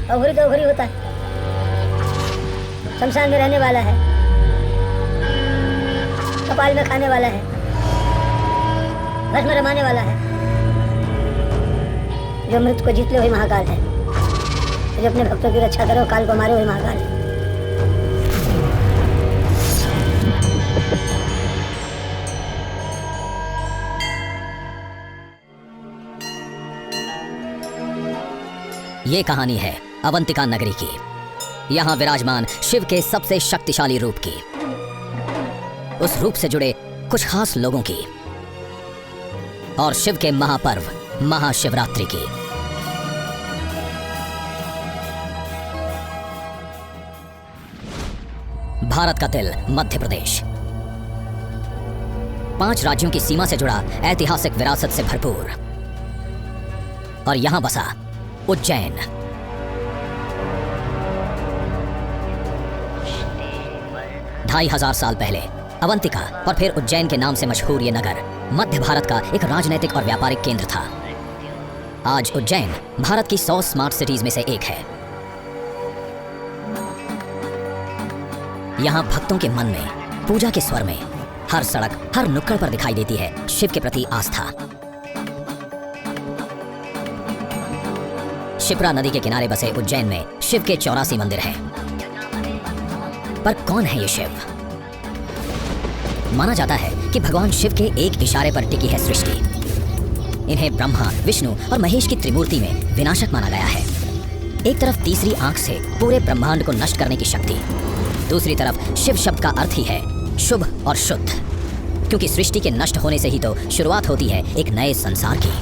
अघोरी तो अघोरी होता है, शमशान में रहने वाला है, कपाल में खाने वाला है, भस्म रमाने वाला है। जो मृत्यु को जीत ले वही महाकाल है, जो अपने भक्तों की रक्षा करे काल को मारे वही महाकाल है। ये कहानी है अवंतिका नगरी की। यहाँ विराजमान शिव के सबसे शक्तिशाली रूप की, उस रूप से जुड़े कुछ खास लोगों की, और शिव के महापर्व महाशिवरात्रि की। भारत का दिल मध्य प्रदेश, 5 राज्यों की सीमा से जुड़ा ऐतिहासिक विरासत से भरपूर, और यहां बसा उज्जैन। ढाई हजार साल पहले अवंतिका और फिर उज्जैन के नाम से मशहूर ये नगर मध्य भारत का एक राजनैतिक और व्यापारिक केंद्र था। आज उज्जैन भारत की 100 स्मार्ट सिटीज में से एक है। यहां भक्तों के मन में, पूजा के स्वर में, हर सड़क, हर नुक्कड़ पर दिखाई देती है शिव के प्रति आस्था। शिप्रा नदी के किनारे बसे उज्जैन में शिव के 84 मंदिर हैं। पर कौन है ये शिव? माना जाता है कि भगवान शिव के एक इशारे पर टिकी है सृष्टि। इन्हें ब्रह्मा, विष्णु और महेश की त्रिमूर्ति में विनाशक माना गया है। एक तरफ तीसरी आंख से पूरे ब्रह्मांड को नष्ट करने की शक्ति, दूसरी तरफ शिव शब्द का अर्थ ही है शुभ और शुद्ध, क्योंकि सृष्टि के नष्ट होने से ही तो शुरुआत होती है एक नए संसार की।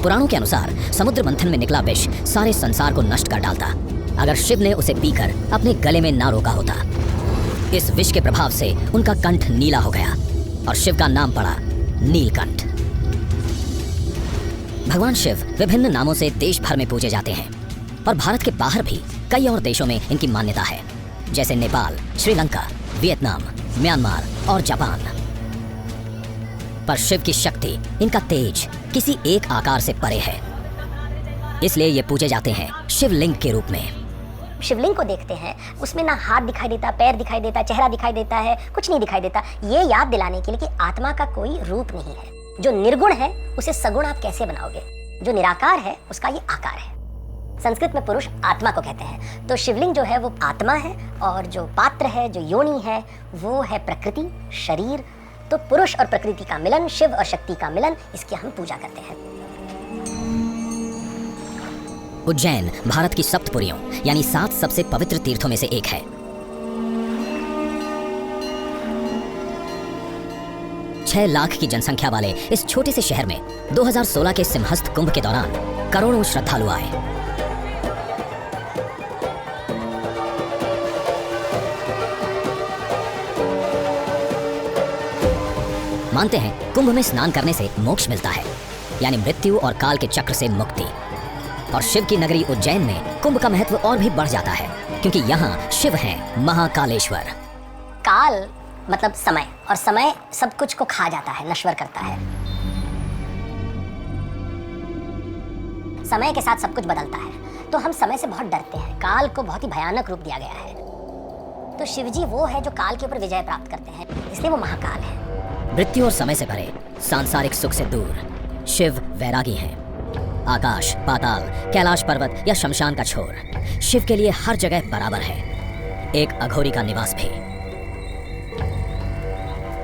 पुराणों के अनुसार समुद्र मंथन में निकला विष सारे संसार को नष्ट कर डालता, अगर शिव ने उसे पीकर अपने गले में ना रोका होता। इस विष के प्रभाव से उनका कंठ नीला हो गया और शिव का नाम पड़ा नीलकंठ। भगवान शिव विभिन्न नामों से देश भर में पूजे जाते हैं, और भारत के बाहर भी कई और देशों में इनकी मान्यता है, जैसे नेपाल, श्रीलंका, वियतनाम, म्यांमार और जापान। पर शिव की शक्ति, इनका तेज किसी एक आकार से परे है, इसलिए ये पूजे जाते हैं शिवलिंग के रूप में। शिवलिंग को देखते हैं, उसमें ना हाथ दिखाई देता, पैर दिखाई देता, चेहरा दिखाई देता है, कुछ नहीं दिखाई देता। ये याद दिलाने के लिए कि आत्मा का कोई रूप नहीं है। जो निर्गुण है उसे सगुण आप कैसे बनाओगे? जो निराकार है उसका ये आकार है। संस्कृत में पुरुष आत्मा को कहते हैं, तो शिवलिंग जो है वो आत्मा है, और जो पात्र है, जो योनि है, वो है प्रकृति, शरीर। तो पुरुष और प्रकृति का मिलन, शिव और शक्ति का मिलन, इसकी हम पूजा करते हैं। उज्जैन भारत की सप्तपुरियों यानी 7 सबसे पवित्र तीर्थों में से एक है। 6 लाख की जनसंख्या वाले इस छोटे से शहर में 2016 के सिंहस्थ कुंभ के दौरान करोड़ों श्रद्धालु आए। मानते हैं कुंभ में स्नान करने से मोक्ष मिलता है, यानी मृत्यु और काल के चक्र से मुक्ति। और शिव की नगरी उज्जैन में कुंभ का महत्व और भी बढ़ जाता है, क्योंकि यहाँ शिव हैं महाकालेश्वर। काल मतलब समय, और समय सब कुछ को खा जाता है, नश्वर करता है। समय के साथ सब कुछ बदलता है, तो हम समय से बहुत डरते हैं। काल को बहुत ही भयानक रूप दिया गया है। तो शिवजी वो है जो काल के ऊपर विजय प्राप्त करते हैं, इसलिए वो महाकाल है। मृत्यु और समय से परे, सांसारिक सुख से दूर शिव वैरागी हैं। आकाश, पाताल, कैलाश पर्वत या शमशान का छोर, शिव के लिए हर जगह बराबर है। एक अघोरी का निवास भी।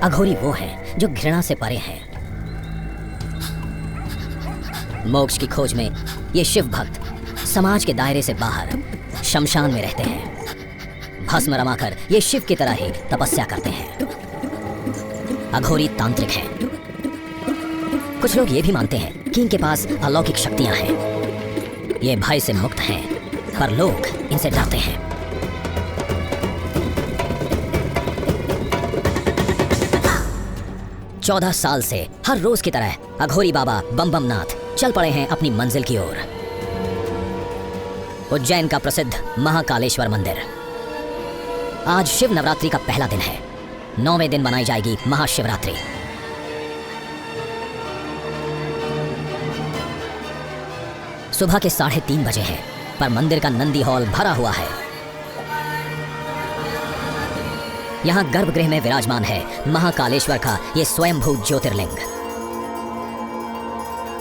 अघोरी वो हैं जो घृणा से परे हैं। मोक्ष की खोज में ये शिव भक्त समाज के दायरे से बाहर शमशान में रहते हैं। भस्म रमाकर ये शिव की तरह ही तपस्या करते हैं। अघोरी तांत्रिक हैं। कुछ लोग ये भी मानते हैं कि इनके पास अलौकिक शक्तियां हैं। ये भय से मुक्त हैं, पर लोग इनसे डरते हैं। चौदह साल से हर रोज की तरह अघोरी बाबा बम बम नाथ चल पड़े हैं अपनी मंजिल की ओर। उज्जैन का प्रसिद्ध महाकालेश्वर मंदिर। आज शिव नवरात्रि का पहला दिन है। 9वें दिन मनाई जाएगी महाशिवरात्रि। सुबह के 3:30 बजे हैं पर मंदिर का नंदी हॉल भरा हुआ है। यहाँ गर्भगृह में विराजमान है महाकालेश्वर का ये स्वयंभू ज्योतिर्लिंग।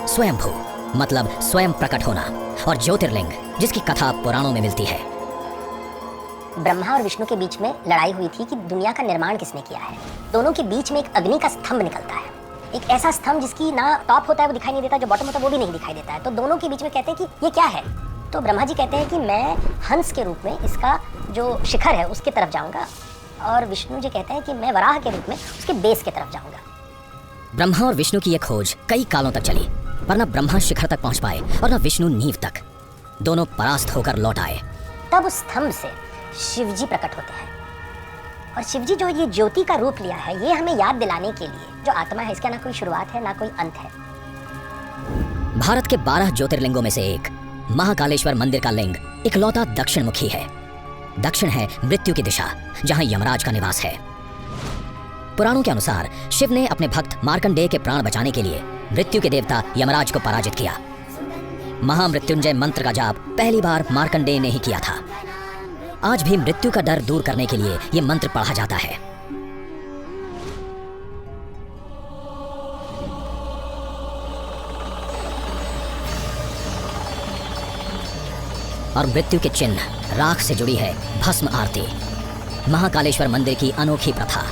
स्वयंभू मतलब स्वयं प्रकट होना, और ज्योतिर्लिंग जिसकी कथा पुराणों में मिलती है। ब्रह्मा और विष्णु के बीच में लड़ाई हुई थी कि दुनिया का निर्माण किसने किया है। दोनों के बीच में एक अग्नि का स्तंभ निकलता है, एक ऐसा स्तंभ जिसकी ना टॉप होता है वो दिखाई नहीं देता, जो बॉटम होता है वो भी नहीं दिखाई देता है। तो दोनों के बीच में कहते हैं कि ये क्या है। तो ब्रह्मा जी कहते हैं कि मैं हंस के रूप में इसका जो शिखर है उसके तरफ जाऊंगा, और विष्णु जी कहते हैं कि मैं वराह के रूप में उसके बेस की तरफ जाऊंगा। ब्रह्मा और विष्णु की यह खोज कई कालों तक चली, पर न ब्रह्मा शिखर तक पहुंच पाए और न विष्णु नींव तक। दोनों परास्त होकर लौट आए। तब उस स्तंभ से शिव जी प्रकट होते हैं, और शिव जी जो ये ज्योति का रूप लिया है, ये हमें याद दिलाने के लिए जो आत्मा है इसका ना कोई शुरुआत है ना कोई अंत है। भारत के 12 ज्योतिर्लिंगों में से एक महाकालेश्वर मंदिर का लिंग इकलौता दक्षिण मुखी है। दक्षिण है मृत्यु की दिशा, जहां यमराज का निवास है। पुराणों के अनुसार शिव ने अपने भक्त मार्कंडेय के प्राण बचाने के लिए मृत्यु के देवता यमराज को पराजित किया। महामृत्युंजय मंत्र का जाप पहली बार मार्कंडेय ने ही किया था। आज भी मृत्यु का डर दूर करने के लिए यह मंत्र पढ़ा जाता है। और मृत्यु के चिन्ह राख से जुड़ी है भस्म आरती, महाकालेश्वर मंदिर की अनोखी प्रथा।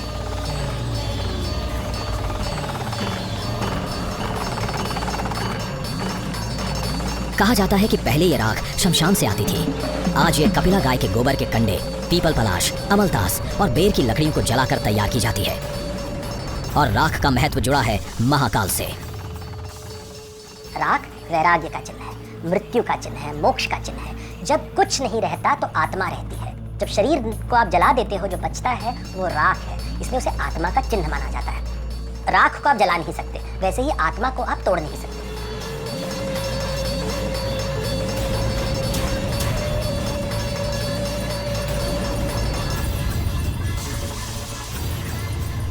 कहा जाता है कि पहले ये राख शमशान से आती थी। आज ये कपिला गाय के गोबर के कंडे, पीपल पलाश, अमलतास और बेर की लकड़ियों को जलाकर तैयार की जाती है। और राख का महत्व जुड़ा है महाकाल से। राख वैराग्य का चिन्ह है, मृत्यु का चिन्ह है, मोक्ष का चिन्ह है। जब कुछ नहीं रहता तो आत्मा रहती है। जब शरीर को आप जला देते हो, जो बचता है वो राख है, इसलिए उसे आत्मा का चिन्ह माना जाता है। राख को आप जला नहीं सकते, वैसे ही आत्मा को आप तोड़ नहीं सकते।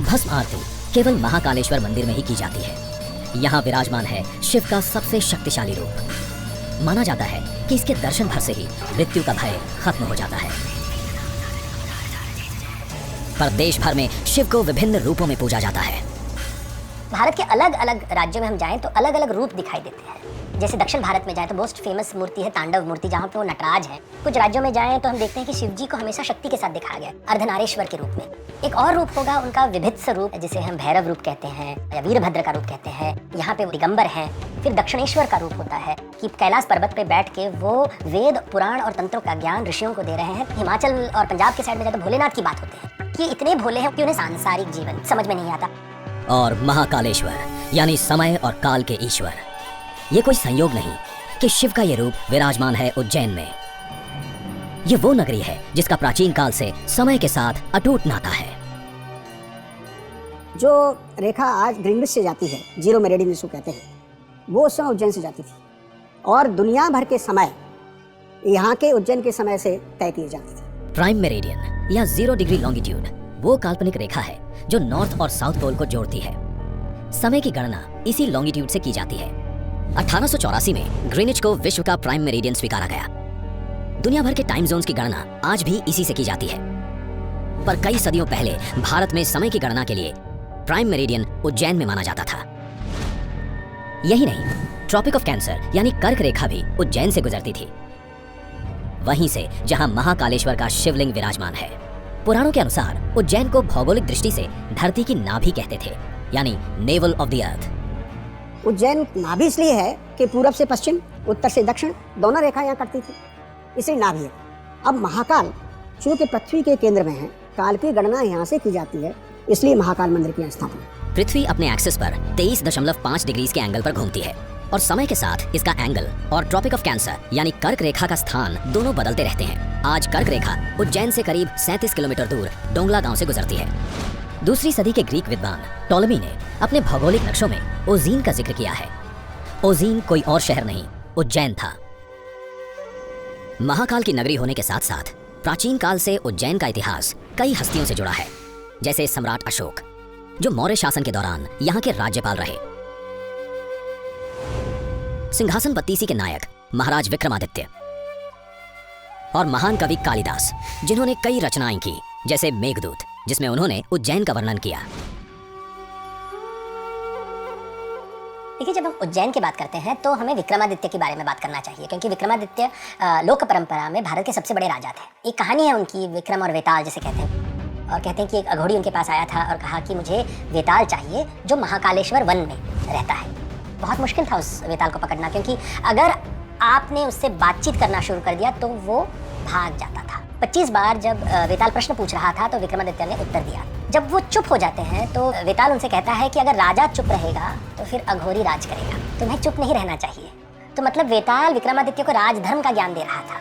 भस्म आरती केवल महाकालेश्वर मंदिर में ही की जाती है। यहाँ विराजमान है शिव का सबसे शक्तिशाली रूप। माना जाता है कि इसके दर्शन भर से ही मृत्यु का भय खत्म हो जाता है। पर देश भर में शिव को विभिन्न रूपों में पूजा जाता है। भारत के अलग अलग राज्यों में हम जाएं तो अलग अलग रूप दिखाई देते हैं। जैसे दक्षिण भारत में जाएं तो मोस्ट फेमस मूर्ति है तांडव मूर्ति, जहाँ पे वो नटराज है। कुछ राज्यों में जाएं तो हम देखते हैं कि शिव जी को हमेशा शक्ति के साथ दिखाया गया है, अर्धनारेश्वर के रूप में। एक और रूप होगा उनका विभित्स रूप, जिसे हम भैरव रूप कहते हैं या वीरभद्र का रूप कहते हैं। यहाँ पे वो दिगंबर हैं। फिर दक्षिणेश्वर का रूप होता है कि कैलाश पर्वत पे बैठ के वो वेद, पुराण और तंत्रों का ज्ञान ऋषियों को दे रहे हैं। हिमाचल और पंजाब के साइड में जाए तो भोलेनाथ की बात होती है कि इतने भोले हैं कि उन्हें सांसारिक जीवन समझ में नहीं आता। और महाकालेश्वर यानी समय और काल के ईश्वर, ये कोई संयोग नहीं कि शिव का ये रूप विराजमान है उज्जैन में। ये वो नगरी है जिसका प्राचीन काल से समय के साथ अटूट नाता है। जो रेखा आज ग्रीनविच से जाती है, जीरो मेरिडियन जिसको कहते हैं, वो उस समय उज्जैन से जाती थी। और दुनिया भर के समय यहाँ के उज्जैन के समय से तय किए जाते थे। प्राइम मेरिडियन या 0 डिग्री लॉन्गिट्यूड वो काल्पनिक रेखा है जो नॉर्थ और साउथ पोल को जोड़ती है। समय की गणना इसी लॉन्गिट्यूड से की जाती है। 1884 में ग्रीनिच को विश्व का प्राइम मेरिडियन स्वीकारा गया। दुनिया भर के टाइम जोन्स की गणना आज भी इसी से की जाती है। पर कई सदियों पहले भारत में समय की गणना के लिए प्राइम मेरिडियन उज्जैन में माना जाता था। यही नहीं, ट्रॉपिक ऑफ कैंसर यानी कर्क रेखा भी उज्जैन से गुजरती थी, वहीं से जहां महाकालेश्वर का शिवलिंग विराजमान है। पुराणों के अनुसार उज्जैन को भौगोलिक दृष्टि से धरती की नाभि कहते थे, यानी naval of the earth. Ujjain नाभि इसलिए है कि पूरब से पश्चिम, उत्तर से दक्षिण दोनों रेखा यहाँ कटती थी, इसलिए नाभि है। अब महाकाल चूंकि पृथ्वी के केंद्र में है, काल की गणना यहाँ से की जाती है, इसलिए महाकाल मंदिर की स्थापना। पृथ्वी अपने एक्सिस पर 23.5 डिग्री के एंगल पर घूमती है और समय के साथ इसका एंगल और ट्रॉपिक ऑफ कैंसर यानी कर्क रेखा का स्थान दोनों बदलते रहते हैं। आज कर्क रेखा उज्जैन से करीब 37 किलोमीटर दूर डोंगला गांव से गुजरती है। दूसरी सदी के ग्रीक विद्वान टॉलमी ने अपने भौगोलिक नक्शों में ओजीन का जिक्र किया है। ओजीन कोई और शहर नहीं, उज्जैन था। महाकाल की नगरी होने के साथ साथ प्राचीन काल से उज्जैन का इतिहास कई हस्तियों से जुड़ा है, जैसे सम्राट अशोक जो मौर्य शासन के दौरान यहाँ के राज्यपाल रहे, सिंहासन बत्तीसी के नायक महाराज विक्रमादित्य, और महान कवि कालिदास, जिन्होंने कई रचनाएं की, जैसे मेघदूत, जिसमें उन्होंने उज्जैन का वर्णन किया। देखिए, जब हम उज्जैन की बात करते हैं तो हमें विक्रमादित्य के बारे में बात करना चाहिए, क्योंकि विक्रमादित्य लोक परंपरा में भारत के सबसे बड़े राजा थे। एक कहानी है उनकी, विक्रम और वेताल जिसे कहते हैं, और कहते हैं कि एक अघोरी उनके पास आया था और कहा कि मुझे वेताल चाहिए जो महाकालेश्वर वन में रहता है। बहुत मुश्किल था उस वेताल को पकड़ना, क्योंकि अगर आपने उससे बातचीत करना शुरू कर दिया तो वो भाग जाता था। 25 बार जब वेताल प्रश्न पूछ रहा था तो विक्रमादित्य ने उत्तर दिया। जब वो चुप हो जाते हैं तो वेताल उनसे कहता है कि अगर राजा चुप रहेगा तो फिर अघोरी राज करेगा, तुम्हें चुप नहीं रहना चाहिए। तो मतलब वेताल विक्रमादित्य को राजधर्म का ज्ञान दे रहा था।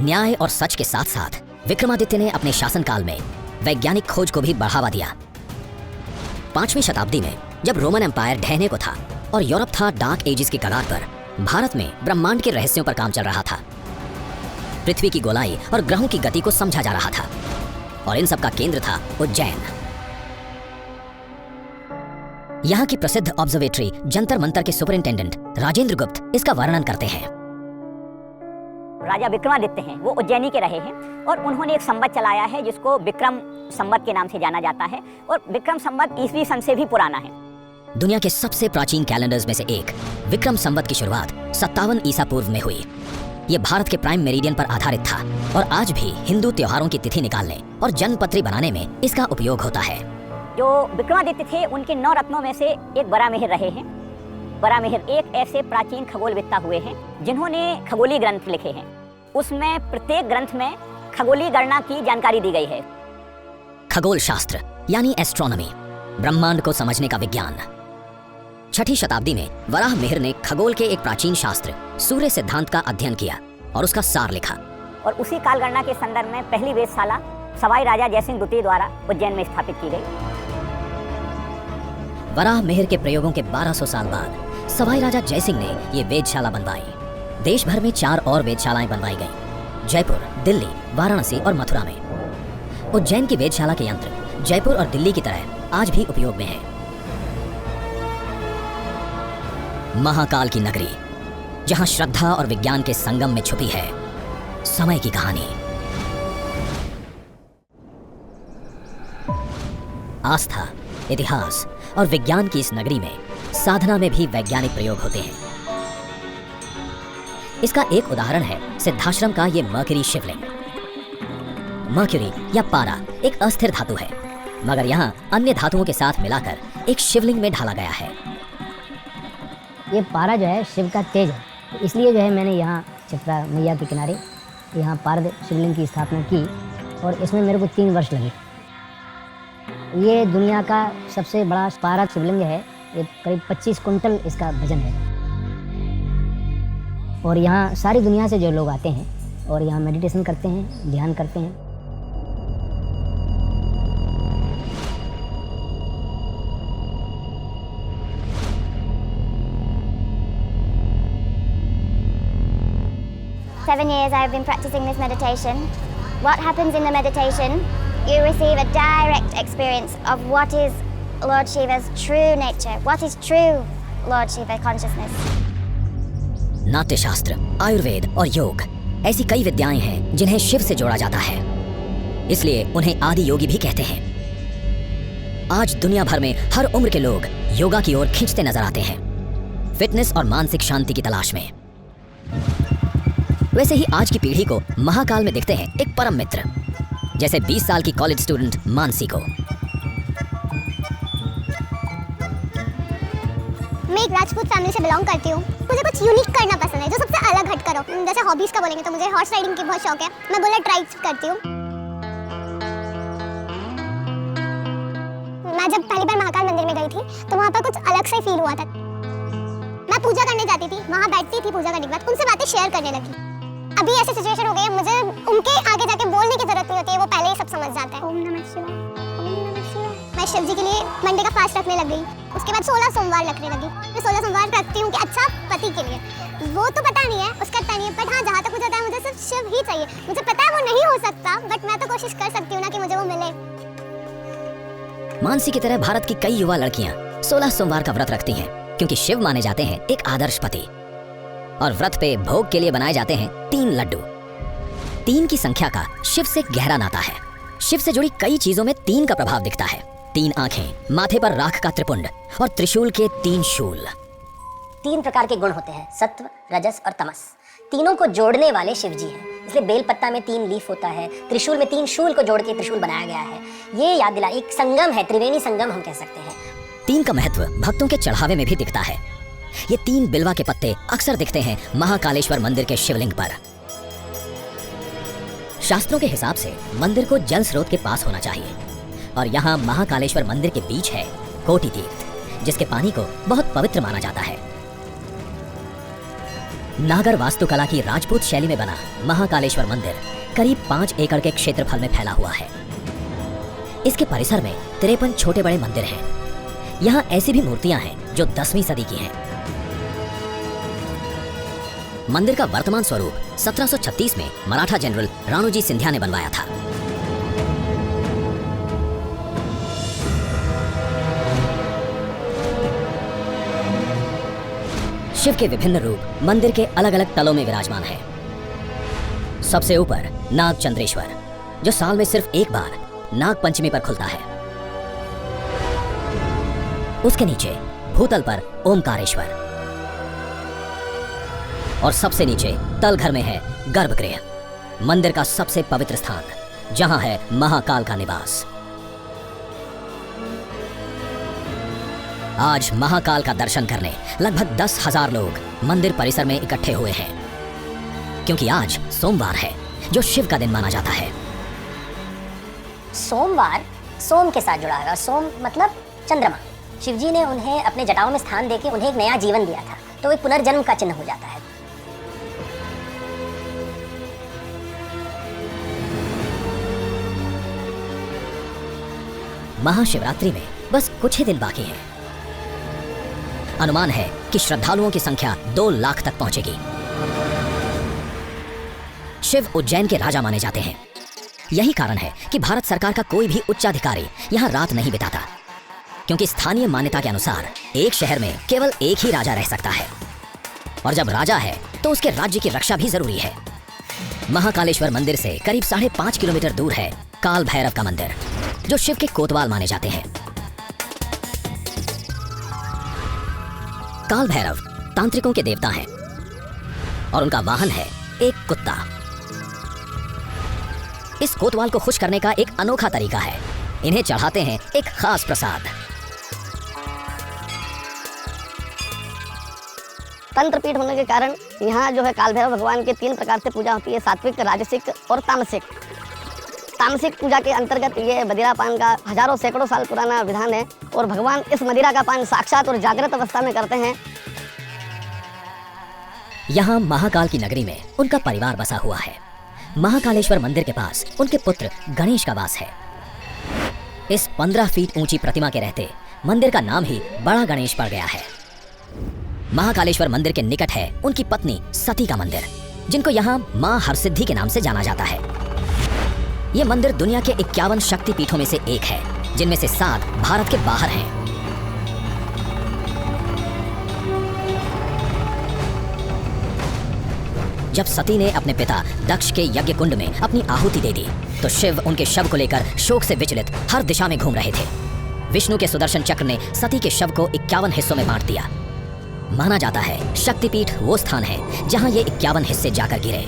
न्याय और सच के साथ साथ विक्रमादित्य ने अपने शासनकाल में वैज्ञानिक खोज को भी बढ़ावा दिया। 5वीं शताब्दी में जब रोमन एम्पायर ढहने को था और यूरोप था डार्क एजेस की कगार पर, भारत में ब्रह्मांड के रहस्यों पर काम चल रहा था। पृथ्वी की गोलाई और ग्रहों की गति को समझा जा रहा था, और इन सब का केंद्र था उज्जैन। यहाँ की प्रसिद्ध ऑब्जर्वेटरी जंतर मंतर के सुपरिंटेंडेंट राजेंद्र गुप्त इसका वर्णन करते हैं। राजा विक्रमादित्य हैं, वो उज्जैनी के रहे हैं और उन्होंने एक संवत चलाया है जिसको विक्रम संवत के नाम से जाना जाता है, और विक्रम संवत ईसवी सन से भी पुराना है। दुनिया के सबसे प्राचीन कैलेंडर्स में से एक विक्रम संवत की शुरुआत 57 ईसा पूर्व में हुई। ये भारत के प्राइम मेरिडियन पर आधारित था और आज भी हिंदू त्योहारों की तिथि निकालने और जन्मपत्री बनाने में इसका उपयोग होता है। जो विक्रमादित्य थे उनके 9 रत्नों में से एक बरामिहिर रहे हैं। बरामिहिर एक ऐसे प्राचीन खगोलवेत्ता हुए हैं जिन्होंने खगोलीय ग्रंथ लिखे हैं। उसमें प्रत्येक ग्रंथ में खगोलीय गणना की जानकारी दी गई है। खगोल शास्त्र यानी एस्ट्रोनॉमी, ब्रह्मांड को समझने का विज्ञान। 6ठी शताब्दी में वराह मिहिर ने खगोल के एक प्राचीन शास्त्र सूर्य सिद्धांत का अध्ययन किया और उसका सार लिखा। और उसी कालगणना के संदर्भ में पहली वेधशाला सवाई राजा जयसिंह द्वितीय द्वारा उज्जैन में स्थापित की गई। वराह मिहिर के प्रयोगों के 1200 साल बाद सवाई राजा जयसिंह ने ये वेधशाला बनवाई। देश भर में 4 और वेधशालाएं बनवाई गईं, जयपुर, दिल्ली, वाराणसी और मथुरा में। उज्जैन की वेधशाला के यंत्र जयपुर और दिल्ली की तरह आज भी उपयोग में है। महाकाल की नगरी, जहां श्रद्धा और विज्ञान के संगम में छुपी है समय की कहानी। आस्था, इतिहास और विज्ञान की इस नगरी में साधना में भी वैज्ञानिक प्रयोग होते हैं। इसका एक उदाहरण है सिद्धाश्रम का ये मर्क्यूरी शिवलिंग। मर्क्यूरी या पारा एक अस्थिर धातु है, मगर यहाँ अन्य धातुओं के साथ मिलाकर एक शिवलिंग में ढाला गया है। ये पारा जो है शिव का तेज है, इसलिए जो है मैंने यहाँ चित्रा मैया के किनारे यहाँ पारद शिवलिंग की स्थापना की और इसमें मेरे को 3 वर्ष लगे। ये दुनिया का सबसे बड़ा पारद शिवलिंग है। ये करीब 25 कुंटल इसका वजन है और यहाँ सारी दुनिया से जो लोग आते हैं और यहाँ मेडिटेशन करते हैं, ध्यान करते हैं। Seven years I've been practicing this meditation. What happens in the meditation? You receive a direct experience of what is Lord Shiva's true nature. What is true Lord Shiva consciousness? नाट्य शास्त्र, आयुर्वेद और योग ऐसी कई विद्याएं हैं जिन्हें शिव से जोड़ा जाता है, इसलिए उन्हें आदि योगी भी कहते हैं। आज दुनिया भर में हर उम्र के लोग योगा की ओर खींचते नजर आते हैं, फिटनेस और मानसिक शांति की तलाश में। वैसे ही आज की पीढ़ी को महाकाल में दिखते हैं एक परम मित्र, जैसे 20 साल की कॉलेज स्टूडेंट मानसी को। मैं एक राजपूत फैमिली से बिलोंग करती हूँ। मुझे कुछ यूनिक करना पसंद है, जो सबसे अलग हट कर हो। जैसे हॉबीज का बोलेंगे तो मुझे हॉर्स राइडिंग की बहुत शौक है। मैं बुलेट राइड करती हूँ। मैं जब पहली बार महाकाल मंदिर में गई थी तो वहाँ पर कुछ अलग से फील हुआ था। मैं पूजा करने जाती थी, वहाँ बैठती थी पूजा करने के बाद, उनसे बातें शेयर करने लगी। अभी ऐसी सिचुएशन हो गई है, मुझे उनके आगे जाके बोलने की जरूरत नहीं होती है, वो पहले ही सब समझ जाते हैं। ओम नमः शिवाय, ओम नमः शिवाय। मैं शिव जी के लिए मंडे का फास्ट रखने लग गई। उसके बाद 16 सोमवार रखने लगी। मैं 16 सोमवार रखती हूँ कि अच्छा पति के लिए, वो तो पता नहीं है, उसका पता नहीं है, बट हाँ जहाँ तक मुझे होता है मुझे सिर्फ शिव ही चाहिए। मुझे पता है वो नहीं हो सकता, बट मैं तो कोशिश कर सकती हूँ ना कि मुझे वो मिले। मानसी की तरह भारत की कई युवा लड़कियां 16 सोमवार का व्रत रखती हैं, क्योंकि शिव माने जाते हैं एक आदर्श पति। और व्रत पे भोग के लिए बनाए जाते हैं 3 लड्डू, 3 की संख्या का शिव से गहरा नाता है। शिव से जुड़ी कई चीजों में 3 का प्रभाव दिखता है। 3 आंखें, माथे पर राख का त्रिपुंड और त्रिशूल के 3 शूल। 3 प्रकार के गुण होते हैं, सत्व, रजस और तमस। तीनों को जोड़ने वाले शिव जी हैं, इसलिए बेलपत्ता में 3 लीफ होता है, त्रिशूल में 3 शूल को जोड़ के त्रिशूल बनाया गया है। ये याद दिला, एक संगम है, त्रिवेणी संगम हम कह सकते हैं। 3 का महत्व भक्तों के चढ़ावे में भी दिखता है। ये 3 बिल्वा के पत्ते अक्सर दिखते हैं महाकालेश्वर मंदिर के शिवलिंग पर। शास्त्रों के हिसाब से मंदिर को जल स्रोत के पास होना चाहिए और यहाँ महाकालेश्वर मंदिर के बीच है कोटि तीर्थ, जिसके पानी को बहुत पवित्र माना जाता है। नागर वास्तुकला की राजपूत शैली में बना महाकालेश्वर मंदिर करीब 5 एकड़ के क्षेत्रफल में फैला हुआ है। इसके परिसर में 53 छोटे बड़े मंदिर हैं। यहाँ ऐसी भी मूर्तियां हैं जो 10वीं सदी की हैं। मंदिर का वर्तमान स्वरूप 1736 में मराठा जनरल राणोजी सिंधिया ने बनवाया था। शिव के विभिन्न रूप मंदिर के अलग अलग तलों में विराजमान है। सबसे ऊपर नाग चंद्रेश्वर, जो साल में सिर्फ एक बार नाग पंचमी पर खुलता है। उसके नीचे भूतल पर ओमकारेश्वर और सबसे नीचे तलघर में है गर्भगृह, मंदिर का सबसे पवित्र स्थान, जहां है महाकाल का निवास। आज महाकाल का दर्शन करने लगभग 10,000 लोग मंदिर परिसर में इकट्ठे हुए हैं, क्योंकि आज सोमवार है, जो शिव का दिन माना जाता है। सोमवार सोम के साथ जुड़ा है। सोम मतलब चंद्रमा। शिवजी ने उन्हें अपने जटाओं में स्थान देके उन्हें एक नया जीवन दिया था, तो एक पुनर्जन्म का चिन्ह हो जाता है। महाशिवरात्रि में बस कुछ ही दिन बाकी हैं। अनुमान है कि श्रद्धालुओं की संख्या 2 लाख तक पहुंचेगी। शिव उज्जैन के राजा माने जाते हैं। यही कारण है कि भारत सरकार का कोई भी उच्चाधिकारी यहाँ रात नहीं बिताता, क्योंकि स्थानीय मान्यता के अनुसार एक शहर में केवल एक ही राजा रह सकता है, और जब राजा है तो उसके राज्य की रक्षा भी जरूरी है। महाकालेश्वर मंदिर से करीब 5.5 किलोमीटर दूर है काल भैरव का मंदिर, जो शिव के कोतवाल माने जाते हैं। काल भैरव तांत्रिकों के देवता हैं और उनका वाहन है एक कुत्ता। इस कोतवाल को खुश करने का एक अनोखा तरीका है, इन्हें चढ़ाते हैं एक खास प्रसाद। तंत्र पीठ होने के कारण यहाँ जो है काल भैरव भगवान के 3 प्रकार से पूजा होती है, सात्विक, राजसिक और तामसिक। तामसिक पूजा के अंतर्गत ये मदिरा पान का हजारों सैकड़ों साल पुराना विधान है, और भगवान इस मदिरा का पान साक्षात और जागृत अवस्था में करते हैं। यहाँ महाकाल की नगरी में उनका परिवार बसा हुआ है। महाकालेश्वर मंदिर के पास उनके पुत्र गणेश का वास है। इस 15 फीट ऊंची प्रतिमा के रहते मंदिर का नाम ही बड़ा गणेश पड़ गया है। महाकालेश्वर मंदिर के निकट है उनकी पत्नी सती का मंदिर, जिनको यहाँ मां हरसिद्धि के नाम से जाना जाता है। ये मंदिर दुनिया के 51 शक्तिपीठों में से एक है, जिनमें से 7 भारत के बाहर हैं। जब सती ने अपने पिता दक्ष के यज्ञ कुंड में अपनी आहुति दे दी, तो शिव उनके शव को लेकर शोक से विचलित हर दिशा में घूम रहे थे। विष्णु के सुदर्शन चक्र ने सती के शव को 51 हिस्सों में बांट दिया। माना जाता है शक्तिपीठ वो स्थान है जहां ये 51 हिस्से जाकर गिरे।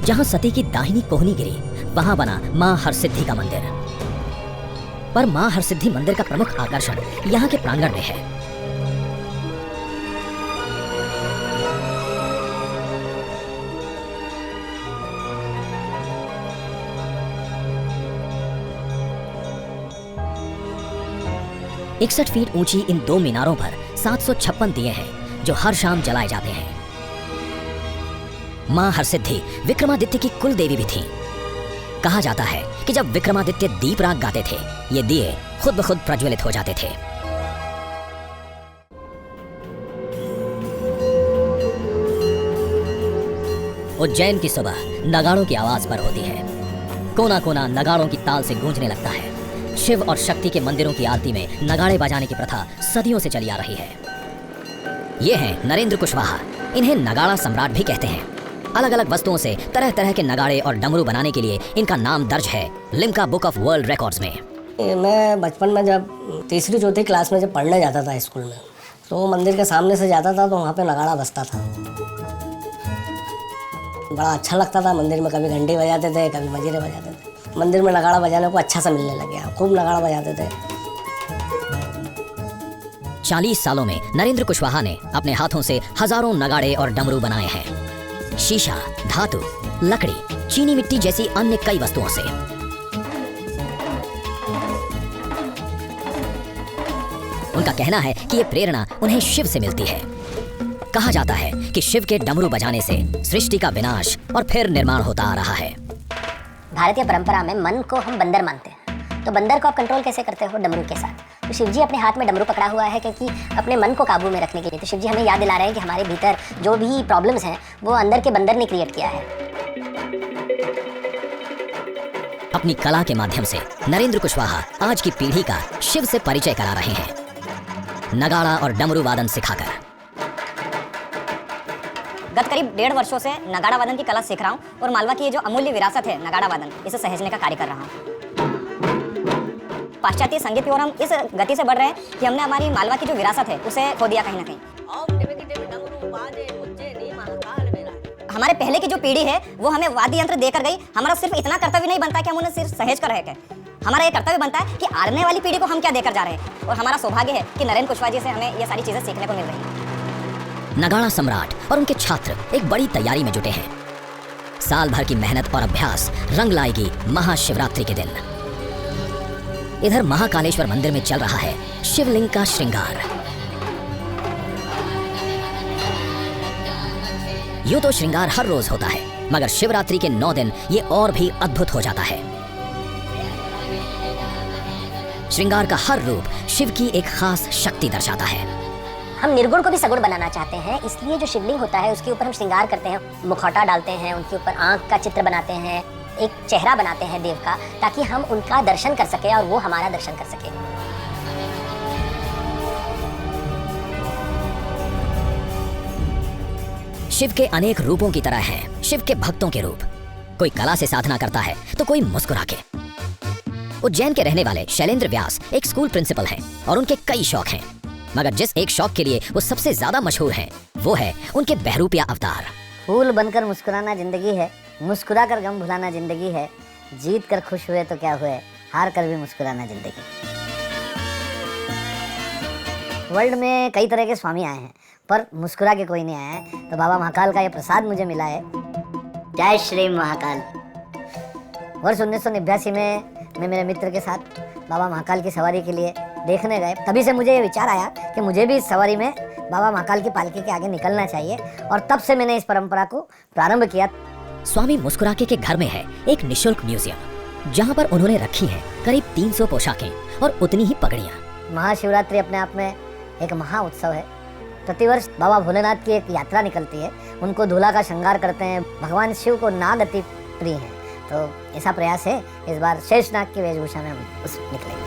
जहां सती की दाहिनी कोहनी गिरी, वहां बना मां हरसिद्धि का मंदिर। पर मां हरसिद्धि मंदिर का प्रमुख आकर्षण यहाँ के प्रांगण में है। इकसठ फीट ऊंची इन 2 मीनारों पर 756 दिए हैं, जो हर शाम जलाए जाते हैं। मां हरसिद्धि विक्रमादित्य की कुल देवी भी थी। कहा जाता है कि जब विक्रमादित्य दीप राग गाते थे, ये दिए खुद ब खुद प्रज्वलित हो जाते थे। उज्जैन की सुबह नगाड़ों की आवाज पर होती है। कोना कोना नगाड़ों की ताल से गूंजने लगता है। शिव और शक्ति के मंदिरों की आरती में नगाड़े बजाने की प्रथा सदियों से चली आ रही है। ये हैं नरेंद्र कुशवाहा, इन्हें नगाड़ा सम्राट भी कहते हैं। अलग अलग वस्तुओं से तरह तरह के नगाड़े और डमरू बनाने के लिए इनका नाम दर्ज है Limca book of world records में। मैं बचपन में जब तीसरी चौथी क्लास में जब पढ़ने जाता था स्कूल में, तो मंदिर के सामने से जाता था तो वहाँ पे नगाड़ा बजता था। बड़ा अच्छा लगता था। मंदिर में कभी घंटी बजाते थे, कभी मजीरे बजाते थे। मंदिर में नगाड़ा बजाने को अच्छा सा मिलने लग गया, खूब नगाड़ा बजाते थे। 40 सालों में नरेंद्र कुशवाहा ने अपने हाथों से हजारों नगाड़े और डमरू बनाए हैं। शीशा, धातु, लकड़ी, चीनी मिट्टी जैसी अन्य कई वस्तुओं से। उनका कहना है कि ये प्रेरणा उन्हें शिव से मिलती है। कहा जाता है कि शिव के डमरू बजाने से सृष्टि का विनाश और फिर निर्माण होता आ रहा है। भारतीय परंपरा में मन को हम बंदर मानते हैं, तो बंदर को आप कंट्रोल कैसे करते हो? डमरू के साथ। तो शिव जी अपने हाथ में डमरू पकड़ा हुआ है क्योंकि अपने मन को काबू में रखने के लिए। तो शिव जी हमें याद दिला रहे हैं कि हमारे भीतर जो भी प्रॉब्लम्स हैं वो अंदर के बंदर ने क्रिएट किया है। अपनी कला के माध्यम से नरेंद्र कुशवाहा आज की पीढ़ी का शिव से परिचय करा रहे हैं, नगाड़ा और डमरू वादन सिखाकर। गत करीब 1.5 वर्षों से नगाड़ा वादन की कला सीख रहा हूँ और मालवा की ये जो अमूल्य विरासत है नगाड़ा वादन, इसे सहेजने का कार्य कर रहा हूँ। पाश्चात्य संगीत की ओर हम इस गति से बढ़ रहे हैं कि हमने हमारी मालवा की जो विरासत है उसे खो दिया कहीं ना कहीं। हमारे पहले की जो पीढ़ी है वो हमें वाद्य यंत्र देकर गई। हमारा सिर्फ इतना कर्तव्य नहीं बनता कि हम उन्हें सिर्फ सहेज कर रहे हैं, हमारा ये कर्तव्य बनता है कि आने वाली पीढ़ी को हम क्या देकर जा रहे हैं। और हमारा सौभाग्य है कि नरेंद्र कुशवाहा जी से हमें ये सारी चीजें सीखने को मिल रही हैं। नगाड़ा सम्राट और उनके छात्र एक बड़ी तैयारी में जुटे हैं। साल भर की मेहनत और अभ्यास रंग लाएगी महाशिवरात्रि के दिन। इधर महाकालेश्वर मंदिर में चल रहा है शिवलिंग का श्रृंगार। यूं तो श्रृंगार हर रोज होता है, मगर शिवरात्रि के 9 दिन ये और भी अद्भुत हो जाता है। श्रृंगार का हर रूप शिव की एक खास शक्ति दर्शाता है। हम निर्गुण को भी सगुण बनाना चाहते हैं, इसलिए जो शिवलिंग होता है उसके ऊपर हम श्रृंगार करते हैं, मुखौटा डालते हैं, उनके ऊपर आंख का चित्र बनाते हैं, एक चेहरा बनाते हैं देव का, ताकि हम उनका दर्शन कर सके और वो हमारा दर्शन कर सके। शिव के अनेक रूपों की तरह हैं शिव के भक्तों के रूप। कोई कला से साधना करता है तो कोई मुस्कुरा के। उज्जैन के रहने वाले शैलेंद्र व्यास एक स्कूल प्रिंसिपल हैं और उनके कई शौक हैं, मगर जिस एक शौक के लिए वो सबसे ज्यादा मशहूर हैं वो है उनके बहरूपिया अवतार। फूल बनकर मुस्कुराना जिंदगी है, मुस्कुरा कर गम भुलाना जिंदगी है, जीत कर खुश हुए तो क्या हुए, हार कर भी मुस्कुराना जिंदगी। वर्ल्ड में कई तरह के स्वामी आए हैं पर मुस्कुरा के कोई नहीं आया है, तो बाबा महाकाल का ये प्रसाद मुझे मिला है। जय श्री महाकाल। वर्ष 1989 में मैं मेरे मित्र के साथ बाबा महाकाल की सवारी के लिए देखने गए। तभी से मुझे ये विचार आया कि मुझे भी इस सवारी में बाबा महाकाल की पालकी के आगे निकलना चाहिए, और तब से मैंने इस परंपरा को प्रारंभ किया। स्वामी मुस्कुराके के घर में है एक निशुल्क म्यूजियम, जहाँ पर उन्होंने रखी है करीब 300 पोशाकें और उतनी ही पगड़ियाँ। महाशिवरात्रि अपने आप में एक महा उत्सव है। प्रतिवर्ष बाबा भोलेनाथ की एक यात्रा निकलती है, उनको दूल्हा का श्रृंगार करते हैं। भगवान शिव को नाग अति प्रिय है, तो ऐसा प्रयास है इस बार शेषनाग की वेशभूषा में हम निकलेंगे।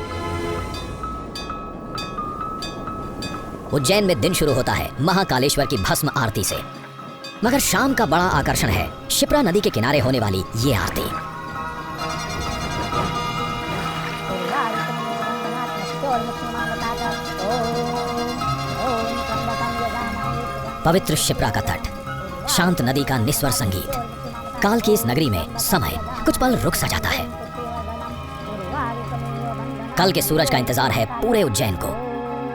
उज्जैन में दिन शुरू होता है महाकालेश्वर की भस्म आरती से, मगर शाम का बड़ा आकर्षण है शिप्रा नदी के किनारे होने वाली ये आरती। पवित्र शिप्रा का तट, शांत नदी का निस्वर संगीत। काल की इस नगरी में समय कुछ पल रुक सा जाता है। कल के सूरज का इंतजार है पूरे उज्जैन को,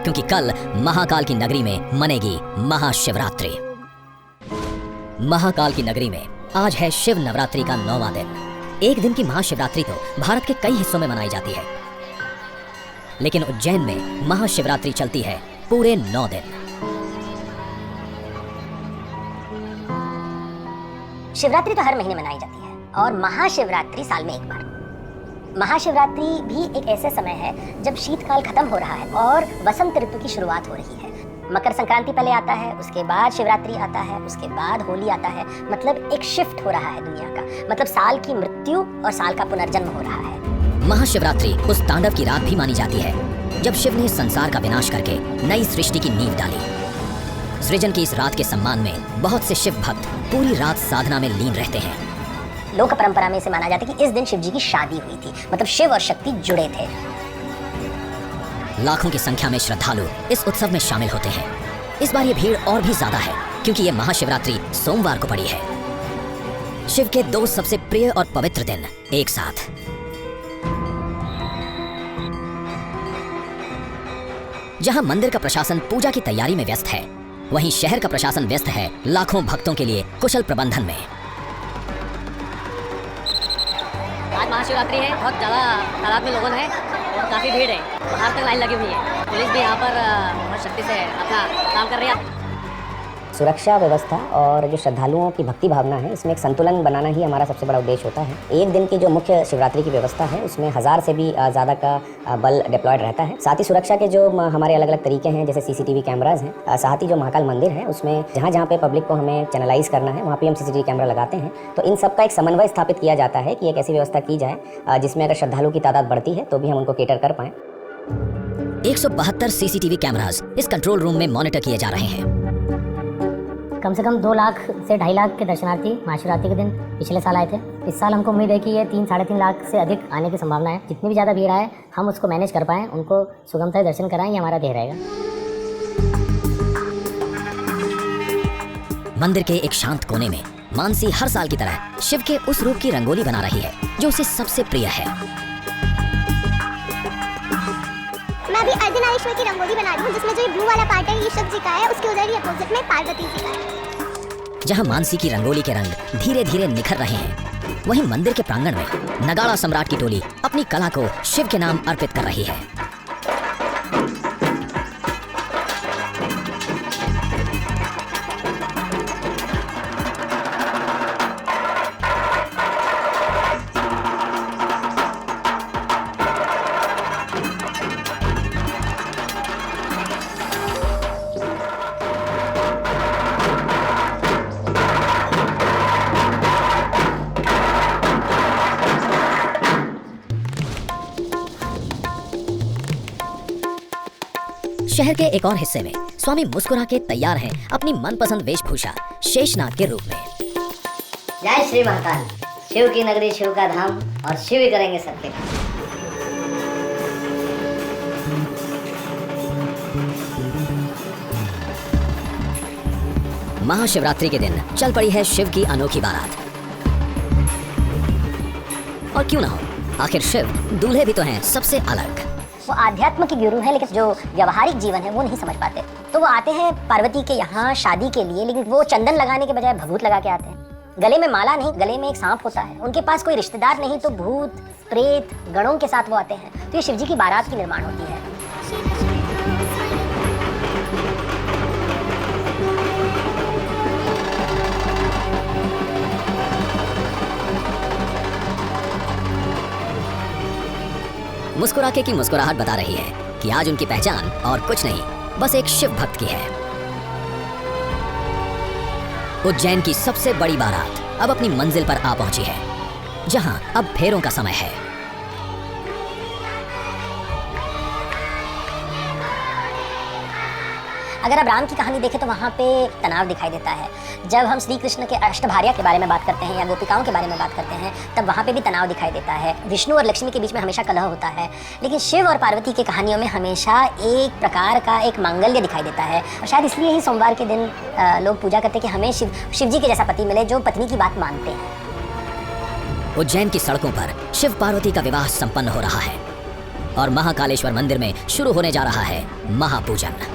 क्योंकि कल महाकाल की नगरी में मनेगी महाशिवरात्रि। महाकाल की नगरी में आज है शिव नवरात्रि का 9वां दिन। एक दिन की महाशिवरात्रि तो भारत के कई हिस्सों में मनाई जाती है, लेकिन उज्जैन में महाशिवरात्रि चलती है पूरे 9 दिन। शिवरात्रि तो हर महीने मनाई जाती है और महाशिवरात्रि साल में एक बार। महाशिवरात्रि भी एक ऐसे समय है जब शीतकाल खत्म हो रहा है और वसंत ऋतु की शुरुआत हो रही है। मकर संक्रांति पहले आता है, उसके बाद शिवरात्रि आता है, उसके बाद होली आता है। मतलब एक शिफ्ट हो रहा है दुनिया का, मतलब साल की मृत्यु और साल का पुनर्जन्म हो रहा है। महाशिवरात्रि उस तांडव की रात भी मानी जाती है जब शिव ने संसार का विनाश करके नई सृष्टि की नींव डाली। सृजन की इस रात के सम्मान में बहुत से शिव भक्त पूरी रात साधना में लीन रहते हैं। लोक परंपरा में इसे माना जाता है कि इस दिन शिव जी की शादी हुई थी, मतलब शिव और शक्ति जुड़े थे। लाखों की संख्या में श्रद्धालु इस उत्सव में शामिल होते हैं। इस बार ये भीड़ और भी ज्यादा है क्योंकि ये महाशिवरात्रि सोमवार को पड़ी है। शिव के 2 सबसे प्रिय और पवित्र दिन एक साथ। जहां मंदिर का प्रशासन पूजा की तैयारी में व्यस्त है, वहीं शहर का प्रशासन व्यस्त है लाखों भक्तों के लिए कुशल प्रबंधन में। आज महाशिवरात्रि है, बहुत ज़्यादा तादाद में लोगों है और काफ़ी भीड़ है, बाहर तक लाइन लगी हुई है। पुलिस भी यहाँ पर बहुत शक्ति से अपना काम कर रही है। सुरक्षा व्यवस्था और जो श्रद्धालुओं की भक्ति भावना है, इसमें एक संतुलन बनाना ही हमारा सबसे बड़ा उद्देश्य होता है। एक दिन की जो मुख्य शिवरात्रि की व्यवस्था है, उसमें 1000 से भी ज़्यादा का बल डिप्लॉयड रहता है। साथ ही सुरक्षा के जो हमारे अलग अलग तरीके हैं, जैसे CCTV कैमराज हैं। साथ ही जो महाकाल मंदिर है, उसमें जहाँ जहाँ पे पब्लिक को हमें चैनलाइज करना है, वहाँ पर हम CCTV कैमरा लगाते हैं। तो इन सब का एक समन्वय स्थापित किया जाता है कि एक ऐसी व्यवस्था की जाए जिसमें अगर श्रद्धालु की तादाद बढ़ती है तो भी हम उनको केटर कर पाएँ। 172 CCTV कैमरास इस कंट्रोल रूम में मॉनिटर किए जा रहे हैं। कम से कम 2 लाख से 2.5 लाख के दर्शनार्थी महाशिवरात्रि के दिन पिछले साल आए थे। इस साल हमको उम्मीद है कि ये 3-3.5 लाख से अधिक आने की संभावना है। जितनी भी ज़्यादा भीड़ आए, हम उसको मैनेज कर पाएँ, उनको सुगमता दर्शन कराएं, ये हमारा ध्येय रहेगा। मंदिर के एक शांत कोने में मानसी हर साल की तरह शिव के उस रूप की रंगोली बना रही है जो उसे सबसे प्रिय है। मैं अभी अर्धनारीश्वर की रंगोली बना रही हूँ, जिसमें जो ये ब्लू वाला पार्ट है ये शिव जी का है, उसके उधर ही अपोजिट में पार्वती जी का है। जहाँ मानसी की रंगोली के रंग धीरे धीरे निखर रहे हैं, वहीं मंदिर के प्रांगण में नगाड़ा सम्राट की टोली अपनी कला को शिव के नाम अर्पित कर रही है। शहर के एक और हिस्से में स्वामी मुस्कुरा के तैयार हैं अपनी मनपसंद वेशभूषा शेषनाग के रूप में। जय श्री महाकाल, शिव की नगरी, शिव का धाम, और शिव ही करेंगे सबके काम। महाशिवरात्रि के दिन चल पड़ी है शिव की अनोखी बारात। और क्यों ना हो, आखिर शिव दूल्हे भी तो हैं सबसे अलग। वो आध्यात्म के गुरु हैं, लेकिन जो व्यवहारिक जीवन है वो नहीं समझ पाते। तो वो आते हैं पार्वती के यहाँ शादी के लिए, लेकिन वो चंदन लगाने के बजाय भभूत लगा के आते हैं। गले में माला नहीं, गले में एक सांप होता है। उनके पास कोई रिश्तेदार नहीं, तो भूत प्रेत गणों के साथ वो आते हैं। तो ये शिव जी की बारात की निर्माण होती है। मुस्कुराके की मुस्कुराहट बता रही है कि आज उनकी पहचान और कुछ नहीं, बस एक शिव भक्त की है। उज्जैन की सबसे बड़ी बारात अब अपनी मंजिल पर आ पहुंची है, जहां अब फेरों का समय है। अगर आप राम की कहानी देखें तो वहाँ पे तनाव दिखाई देता है। जब हम श्री कृष्ण के अष्टभार्या के बारे में बात करते हैं या गोपिकाओं के बारे में बात करते हैं, तब वहाँ पे भी तनाव दिखाई देता है। विष्णु और लक्ष्मी के बीच में हमेशा कलह होता है, लेकिन शिव और पार्वती की कहानियों में हमेशा एक प्रकार का एक मांगल्य दिखाई देता है। और शायद इसलिए ही सोमवार के दिन लोग पूजा करते हैं कि हमें शिव जी के जैसा पति मिले जो पत्नी की बात मानते हैं। उज्जैन की सड़कों पर शिव पार्वती का विवाह संपन्न हो रहा है और महाकालेश्वर मंदिर में शुरू होने जा रहा है महापूजन।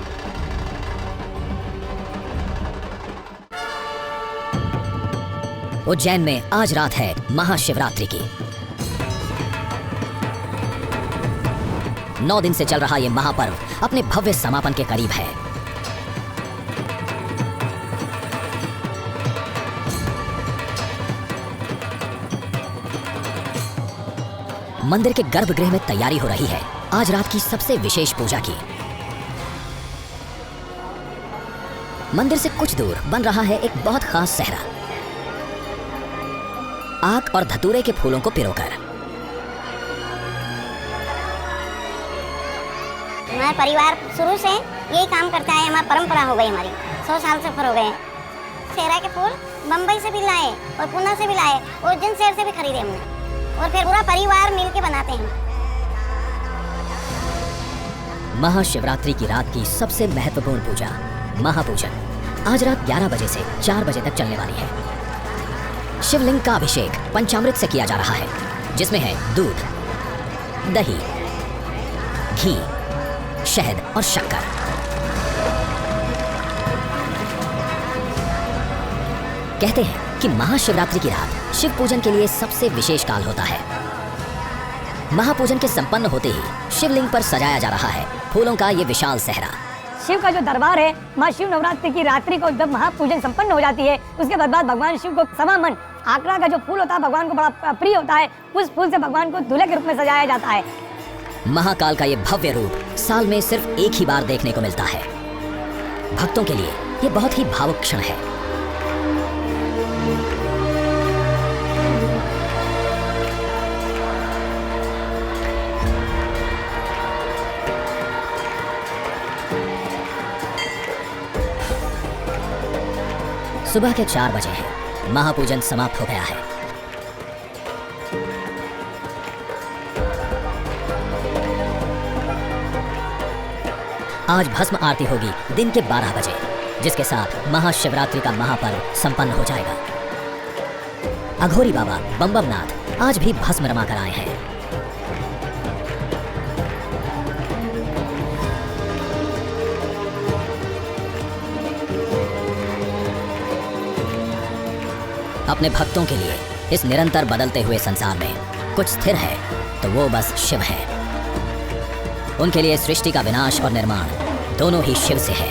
उज्जैन में आज रात है महाशिवरात्रि की। 9 दिन से चल रहा ये महापर्व अपने भव्य समापन के करीब है। मंदिर के गर्भगृह में तैयारी हो रही है आज रात की सबसे विशेष पूजा की। मंदिर से कुछ दूर बन रहा है एक बहुत खास सहरा, आक और धतूरे के फूलों को पिरोकर। हमारा परिवार शुरू से यही काम करता है, हमारी परंपरा हो गई हमारी। 100 साल से ऊपर हो गए हैं। सेहरा के फूल बम्बई से भी लाए और पुणे से भी लाए और उज्जैन शहर से भी खरीदे हमने, और फिर पूरा परिवार मिल के बनाते हैं। महाशिवरात्रि की रात की सबसे महत्वपूर्ण पूजा महापूजन आज रात 11 बजे से 4 बजे तक चलने वाली है। शिवलिंग का अभिषेक पंचामृत से किया जा रहा है, जिसमें है दूध, दही, घी, शहद और शक्कर। कहते हैं कि महाशिवरात्रि की रात शिव पूजन के लिए सबसे विशेष काल होता है। महापूजन के संपन्न होते ही शिवलिंग पर सजाया जा रहा है फूलों का ये विशाल सहरा। शिव का जो दरबार है, माँ शिव नवरात्रि की रात्रि को जब महापूजन संपन्न हो जाती है, उसके बाद भगवान शिव को सवा मन आंकड़ा का जो फूल होता है भगवान को बड़ा प्रिय होता है, उस फूल से भगवान को दूल्हे के रूप में सजाया जाता है। महाकाल का ये भव्य रूप साल में सिर्फ एक ही बार देखने को मिलता है। भक्तों के लिए ये बहुत ही भावुक क्षण है। सुबह के 4 बजे हैं, महापूजन समाप्त हो गया है। आज भस्म आरती होगी दिन के 12 बजे, जिसके साथ महाशिवरात्रि का महापर्व संपन्न हो जाएगा। अघोरी बाबा बम बम नाथ आज भी भस्म रमा कर आए हैं। अपने भक्तों के लिए इस निरंतर बदलते हुए संसार में कुछ स्थिर है तो वो बस शिव है। उनके लिए सृष्टि का विनाश और निर्माण दोनों ही शिव से है।